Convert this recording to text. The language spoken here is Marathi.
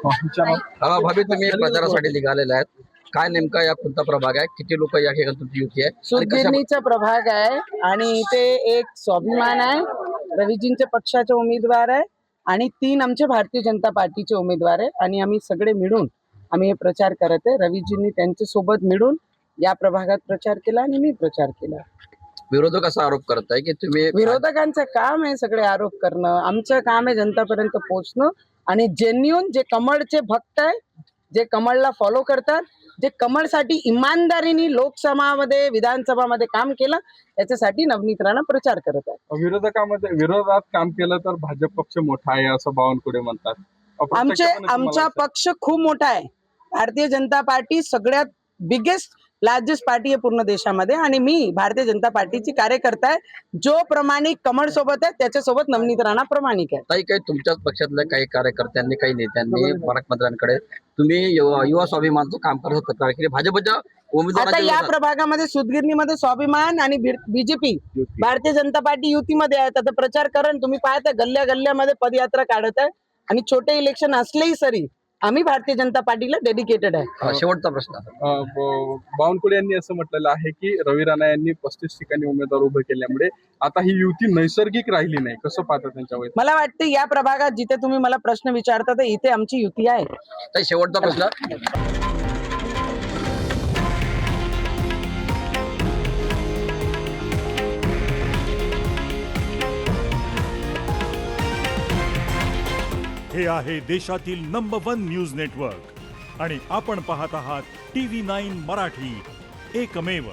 भाभी तुम्ही प्रचारासाठी निघालेला आहेत, काय नेमका या कोणता प्रभाग आहे, किती लोक या ठिकाणी तुमची युती आहे आणि सुदगिरणीचा प्रभाग आहे आणि इथे एक स्वाभिमान आहे, रवीजींच्या पक्षाचे उमेदवार आहे आणि 3 आमचे भारतीय जनता पार्टीचे उमेदवार आहे आणि आम्ही सगळे मिळून आम्ही हे प्रचार करत आहे। रवीजींनी त्यांच्या सोबत मिळून या प्रभागात प्रचार केला आणि मी प्रचार केला। विरोधक असा आरोप करताय की तुम्ही विरोधकांचं काम आहे सगळे आरोप करणं, आमचं काम आहे जनतापर्यंत पोहोचणं आणि जेन्युन जे कमळचे भक्त आहे, जे कमळला फॉलो करतात, जे कमळसाठी इमानदारीने लोकसभामध्ये विधानसभामध्ये काम केलं, त्याच्यासाठी नवनीत राणा प्रचार करत आहे। विरोधात काम केलं तर भाजप पक्ष मोठा आहे असं बावनकुळे म्हणतात। आमचा पक्ष खूप मोठा आहे। भारतीय जनता पार्टी सगळ्यात बिगेस्ट लार्जेस्ट पार्टी आहे पूर्ण देशामध्ये आणि मी भारतीय जनता पार्टीची कार्यकर्ता आहे। जो प्रामाणिक कमळ सोबत आहे त्याच्यासोबत नवनीत राणा प्रामाणिक आहे। काही तुमच्याच पक्षातल्या काही कार्यकर्त्यांनी काही नेत्यांनी पालकमंत्र्यांकडे तुम्ही युवा स्वाभिमानचं काम करत होता की भाजपच्या आता या प्रभागामध्ये सुदगिरणीमध्ये स्वाभिमान आणि बीजेपी भारतीय जनता पार्टी युतीमध्ये आहेत। आता प्रचार करण तुम्ही पाहता गल्ल्या गल्ल्यामध्ये पदयात्रा काढत आहे आणि छोटे इलेक्शन असलेही सरी आम्ही भारतीय जनता पार्टीला डेडिकेटेड आहे। शेवटचा प्रश्न, बावनकुळे यांनी असं म्हटलेलं आहे की रवी राणा यांनी 35 ठिकाणी उमेदवार उभे केल्यामुळे आता ही युती नैसर्गिक राहिली नाही, कसं पाहता त्यांच्यावर? मला वाटतं या प्रभागात जिथे तुम्ही मला प्रश्न विचारता तर इथे आमची युती आहे। शेवटचा प्रश्न, हे आहे देशातील नंबर 1 न्यूज नेटवर्क आणि आपण पाहत आहात TV9 मराठी, एकमेव।